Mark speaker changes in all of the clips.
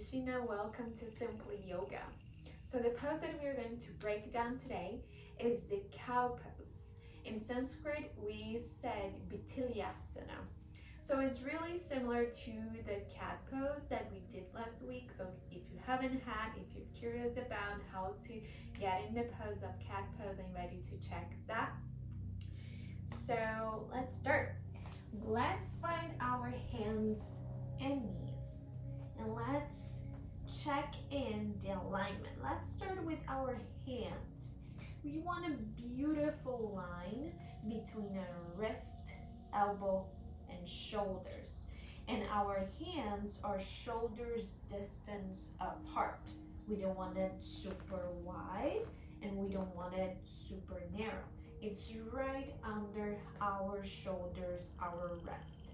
Speaker 1: is Sheena. Welcome to Simply Yoga. So the pose that we are going to break down today is the cow pose. In Sanskrit, we said Bitilasana. So it's really similar to the cat pose that we did last week. So if you haven't had, if you're curious about how to get in the pose of cat pose, I invite you to check that. So let's start. Let's find our hands and knees, and let's check in the alignment. Let's start with our hands. We want a beautiful line between our wrist, elbow, and shoulders. And our hands are shoulders distance apart. We don't want it super wide and we don't want it super narrow. It's right under our shoulders, our wrist.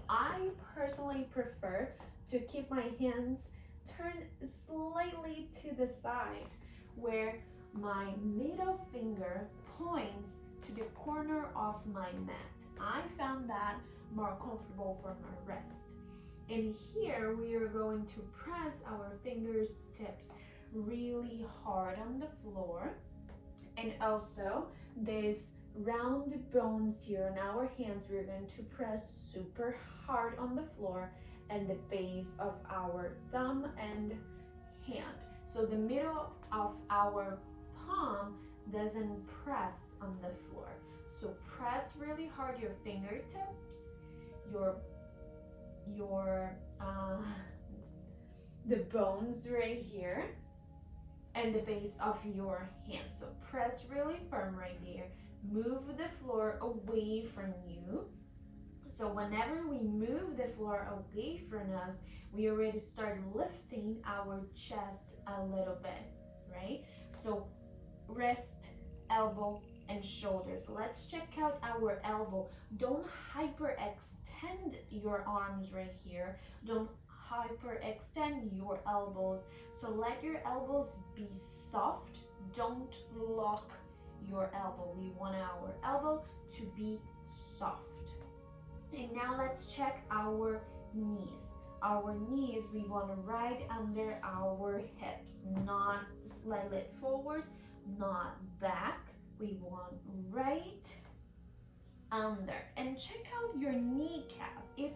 Speaker 1: I personally prefer to keep my hands turned slightly to the side where my middle finger points to the corner of my mat. I found that more comfortable for my wrist. And here we are going to press our fingertips really hard on the floor. And also these round bones here on our hands, we're going to press super hard on the floor and the base of our thumb and hand. So the middle of our palm doesn't press on the floor. So press really hard your fingertips, the bones right here, and the base of your hand. So press really firm right there. Move the floor away from you. So whenever we move the floor away from us, we already start lifting our chest a little bit, right? So wrist, elbow, and shoulders. Let's check out our elbow. Don't hyperextend your arms right here. Don't hyperextend your elbows. So let your elbows be soft. Don't lock your elbow. We want our elbow to be soft. And now let's check our knees. Our knees, we want to right under our hips, not slightly forward, not back. We want right under. And check out your kneecap. If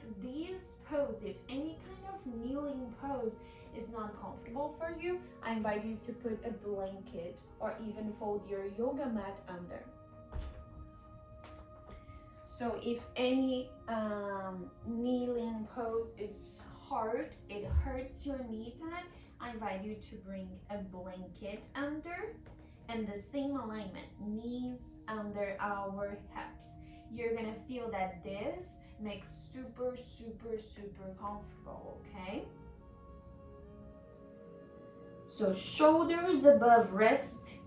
Speaker 1: any kind of kneeling pose is not comfortable for you, I invite you to put a blanket or even fold your yoga mat under. So if any kneeling pose is hard, it hurts your knee pad, I invite you to bring a blanket under, and the same alignment, knees under our hips. You're gonna feel that this makes super, super, super comfortable, okay? So shoulders above wrist,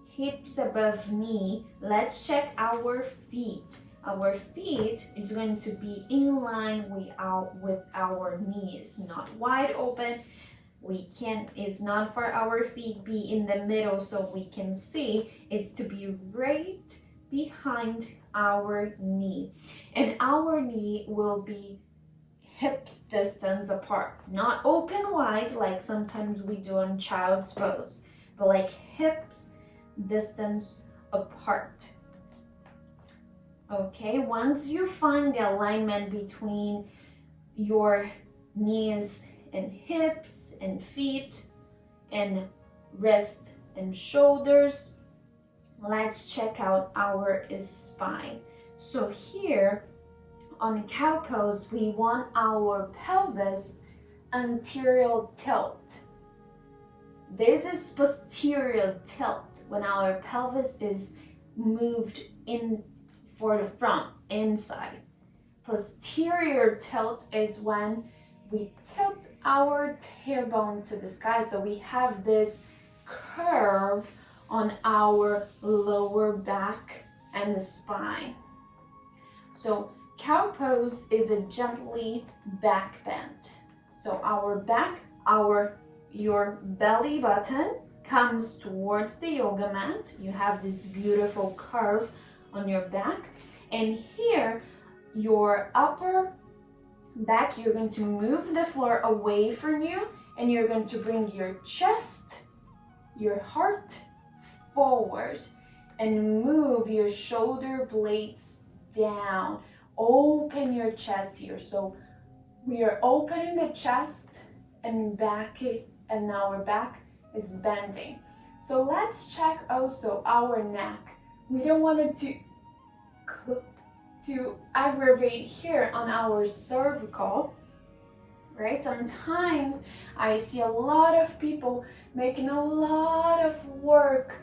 Speaker 1: hips above knee. Let's check our feet. Our feet is going to be in line with our knees, not wide open. It's not for our feet be in the middle so we can see. It's to be right behind our knee. And our knee will be hips distance apart, not open wide like sometimes we do on child's pose, but like hips distance apart. Okay, once you find the alignment between your knees and hips and feet and wrist and shoulders, let's check out our spine. So here on cow pose, we want our pelvis anterior tilt. This is posterior tilt when our pelvis is moved in for the front, inside. Posterior tilt is when we tilt our tailbone to the sky, so we have this curve on our lower back and the spine. So cow pose is a gently back bend. So our back, your belly button comes towards the yoga mat. You have this beautiful curve on your back, and here your upper back, you're going to move the floor away from you and you're going to bring your chest, your heart forward, and move your shoulder blades down. Open your chest here. So we are opening the chest and back, and now our back is bending. So let's check also our neck. We don't want it to aggravate here on our cervical, right? Sometimes I see a lot of people making a lot of work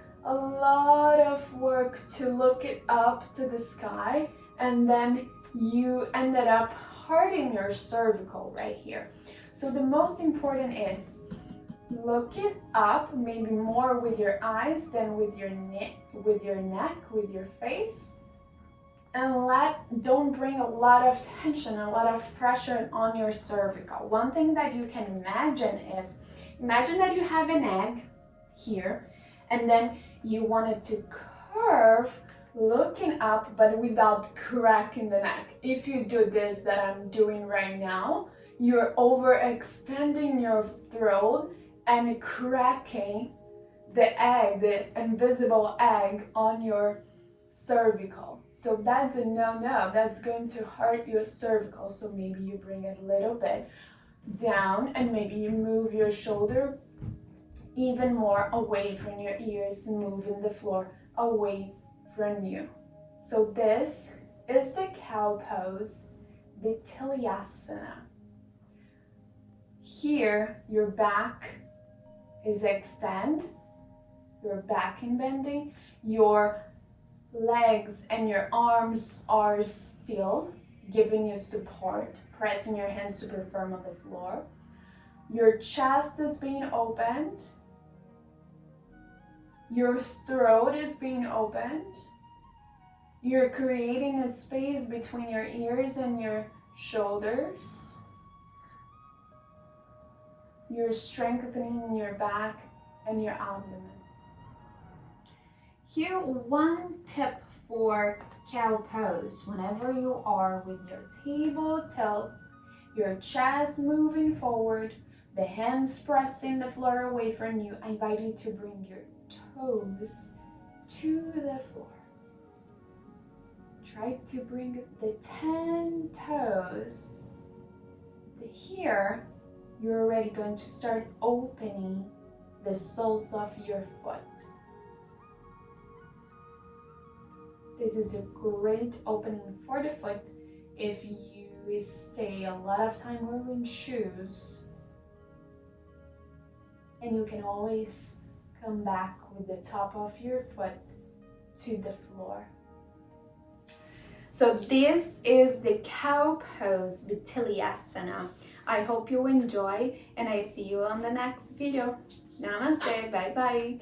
Speaker 1: to look it up to the sky, and then you ended up hurting your cervical right here. So the most important is look it up, maybe more with your eyes than with your neck, with your face. And don't bring a lot of tension, a lot of pressure on your cervical. One thing that you can imagine is, imagine that you have an egg here, and then you want it to curve looking up, but without cracking the neck. If you do this that I'm doing right now, you're overextending your throat and cracking the egg, the invisible egg on your cervical. So that's a no-no. That's going to hurt your cervical. So maybe you bring it a little bit down, and maybe you move your shoulder even more away from your ears, moving the floor away from you. So this is the cow pose, Bitilasana. Here, your back is extend, your back in bending, your legs and your arms are still, giving you support, pressing your hands super firm on the floor. Your chest is being opened. Your throat is being opened. You're creating a space between your ears and your shoulders. You're strengthening your back and your abdomen. Here, one tip for cow pose. Whenever you are with your table tilt, your chest moving forward, the hands pressing the floor away from you, I invite you to bring your toes to the floor. Try to bring the 10 toes. Here, you're already going to start opening the soles of your foot. This is a great opening for the foot if you stay a lot of time wearing shoes. And you can always come back with the top of your foot to the floor. So this is the cow pose, Bitilasana. I hope you enjoy, and I see you on the next video. Namaste, bye bye.